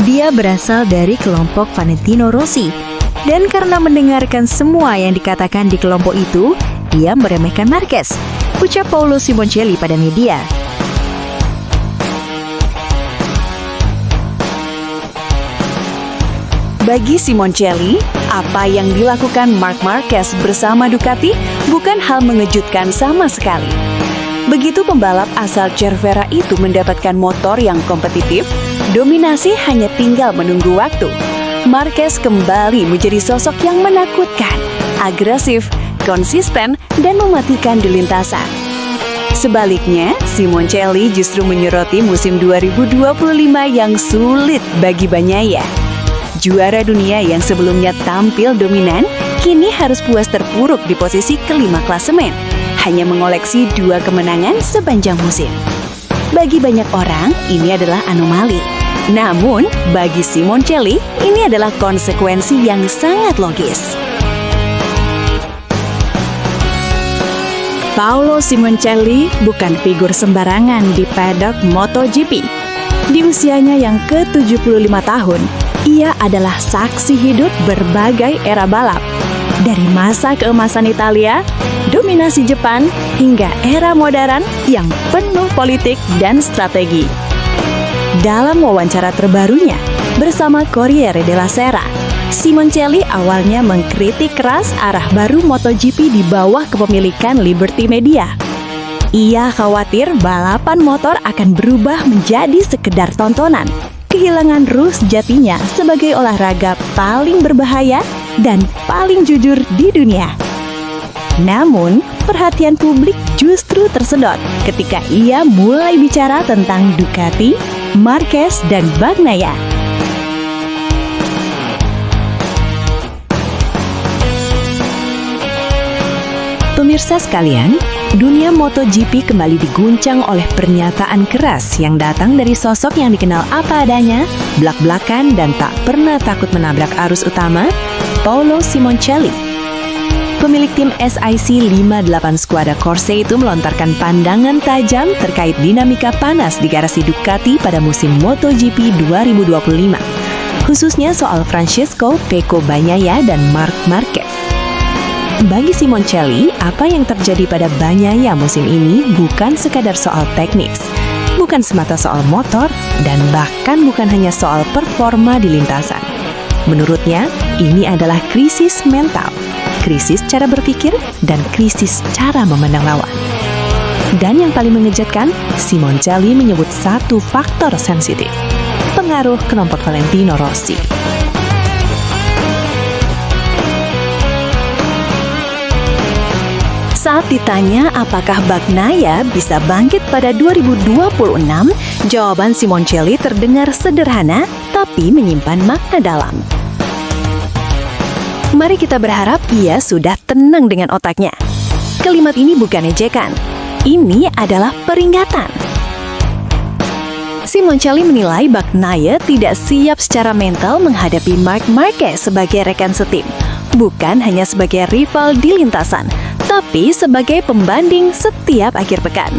Dia berasal dari kelompok Valentino Rossi. Dan karena mendengarkan semua yang dikatakan di kelompok itu, dia meremehkan Marquez, ucap Paolo Simoncelli pada media. Bagi Simoncelli, apa yang dilakukan Marc Marquez bersama Ducati bukan hal mengejutkan sama sekali. Begitu pembalap asal Cervera itu mendapatkan motor yang kompetitif, dominasi hanya tinggal menunggu waktu. Marquez kembali menjadi sosok yang menakutkan, agresif, konsisten, dan mematikan di lintasan. Sebaliknya, Simoncelli justru menyoroti musim 2025 yang sulit bagi Bagnaia. Juara dunia yang sebelumnya tampil dominan, kini harus puas terpuruk di posisi kelima klasemen, hanya mengoleksi 2 kemenangan sepanjang musim. Bagi banyak orang, ini adalah anomali. Namun, bagi Simoncelli, ini adalah konsekuensi yang sangat logis. Paolo Simoncelli bukan figur sembarangan di paddock MotoGP. Di usianya yang ke-75 tahun, ia adalah saksi hidup berbagai era balap. Dari masa keemasan Italia, dominasi Jepang, hingga era modern yang penuh politik dan strategi. Dalam wawancara terbarunya bersama Corriere della Sera, Simoncelli awalnya mengkritik keras arah baru MotoGP di bawah kepemilikan Liberty Media. Ia khawatir balapan motor akan berubah menjadi sekedar tontonan, kehilangan ruh sejatinya sebagai olahraga paling berbahaya dan paling jujur di dunia. Namun, perhatian publik justru tersedot ketika ia mulai bicara tentang Ducati, Marquez, dan Bagnaia. Pemirsa sekalian, dunia MotoGP kembali diguncang oleh pernyataan keras yang datang dari sosok yang dikenal apa adanya, blak-blakan, dan tak pernah takut menabrak arus utama, Paolo Simoncelli. Pemilik tim SIC 58 Squadra Corse itu melontarkan pandangan tajam terkait dinamika panas di garasi Ducati pada musim MotoGP 2025, khususnya soal Francesco Pecco Bagnaia dan Marc Marquez. Bagi Simoncelli, apa yang terjadi pada Bagnaia musim ini bukan sekadar soal teknis, bukan semata soal motor, dan bahkan bukan hanya soal performa di lintasan. Menurutnya, ini adalah krisis mental, krisis cara berpikir, dan krisis cara memandang lawan. Dan yang paling mengejutkan, Simoncelli menyebut satu faktor sensitif, pengaruh kelompok Valentino Rossi. Saat ditanya apakah Bagnaia bisa bangkit pada 2026, jawaban Simoncelli terdengar sederhana tapi menyimpan makna dalam. Mari kita berharap ia sudah tenang dengan otaknya. Kalimat ini bukan ejekan, ini adalah peringatan. Simoncelli menilai Bagnaia tidak siap secara mental menghadapi Marc Marquez sebagai rekan setim, bukan hanya sebagai rival di lintasan, tapi sebagai pembanding setiap akhir pekan.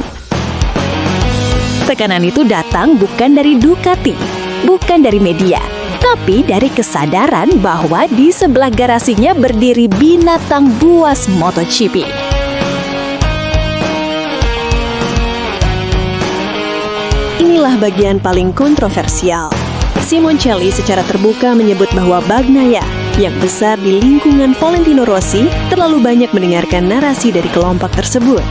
Tekanan itu datang bukan dari Ducati, bukan dari media, tapi dari kesadaran bahwa di sebelah garasinya berdiri binatang buas MotoGP. Inilah bagian paling kontroversial. Simoncelli secara terbuka menyebut bahwa Bagnaia yang besar di lingkungan Valentino Rossi terlalu banyak mendengarkan narasi dari kelompok tersebut.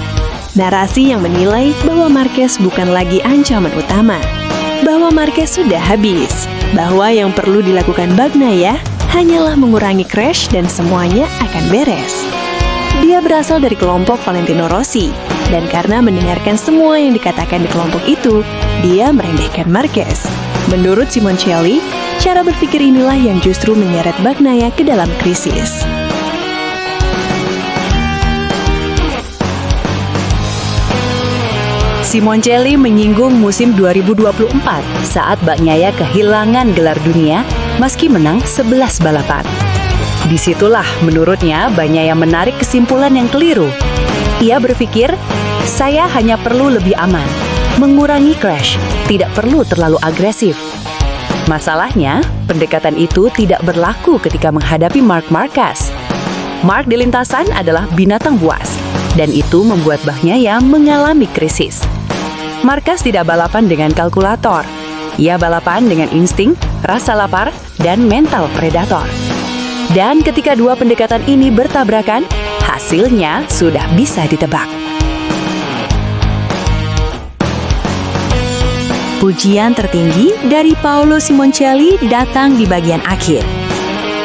Narasi yang menilai bahwa Marquez bukan lagi ancaman utama, bahwa Marquez sudah habis, bahwa yang perlu dilakukan Bagnaia hanyalah mengurangi crash dan semuanya akan beres. Dia berasal dari kelompok Valentino Rossi, dan karena mendengarkan semua yang dikatakan di kelompok itu, dia meremehkan Marquez. Menurut Simoncelli, cara berpikir inilah yang justru menyeret Bagnaia ke dalam krisis. Simoncelli menyinggung musim 2024 saat Bagnaia kehilangan gelar dunia meski menang 11 balapan. Disitulah menurutnya Bagnaia menarik kesimpulan yang keliru. Ia berpikir, saya hanya perlu lebih aman, mengurangi crash, tidak perlu terlalu agresif. Masalahnya, pendekatan itu tidak berlaku ketika menghadapi Marc Marquez. Marc di lintasan adalah binatang buas, dan itu membuat Bagnaia mengalami krisis. Marquez tidak balapan dengan kalkulator. Ia balapan dengan insting, rasa lapar, dan mental predator. Dan ketika dua pendekatan ini bertabrakan, hasilnya sudah bisa ditebak. Pujian tertinggi dari Paolo Simoncelli datang di bagian akhir.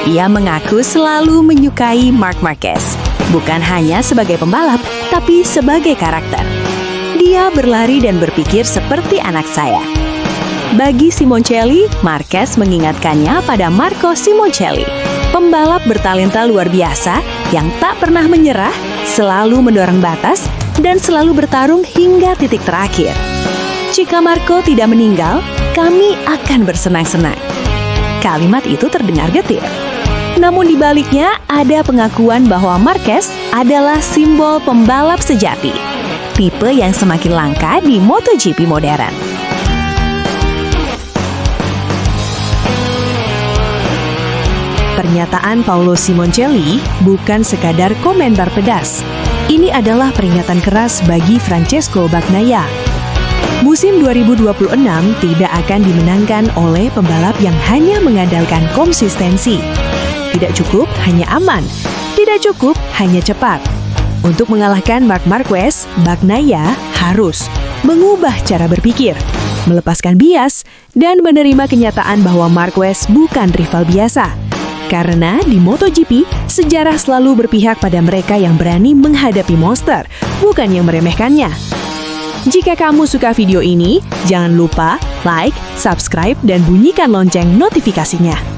Ia mengaku selalu menyukai Marc Marquez, bukan hanya sebagai pembalap, tapi sebagai karakter. Dia berlari dan berpikir seperti anak saya. Bagi Simoncelli, Marquez mengingatkannya pada Marco Simoncelli, pembalap bertalenta luar biasa yang tak pernah menyerah, selalu mendorong batas, dan selalu bertarung hingga titik terakhir. Jika Marco tidak meninggal, kami akan bersenang-senang. Kalimat itu terdengar getir. Namun di baliknya ada pengakuan bahwa Marquez adalah simbol pembalap sejati, tipe yang semakin langka di MotoGP modern. Pernyataan Paolo Simoncelli bukan sekadar komentar pedas. Ini adalah peringatan keras bagi Francesco Bagnaia. Musim 2026 tidak akan dimenangkan oleh pembalap yang hanya mengandalkan konsistensi. Tidak cukup hanya aman, tidak cukup hanya cepat. Untuk mengalahkan Marc Marquez, Bagnaia harus mengubah cara berpikir, melepaskan bias, dan menerima kenyataan bahwa Marquez bukan rival biasa. Karena di MotoGP, sejarah selalu berpihak pada mereka yang berani menghadapi monster, bukan yang meremehkannya. Jika kamu suka video ini, jangan lupa like, subscribe, dan bunyikan lonceng notifikasinya.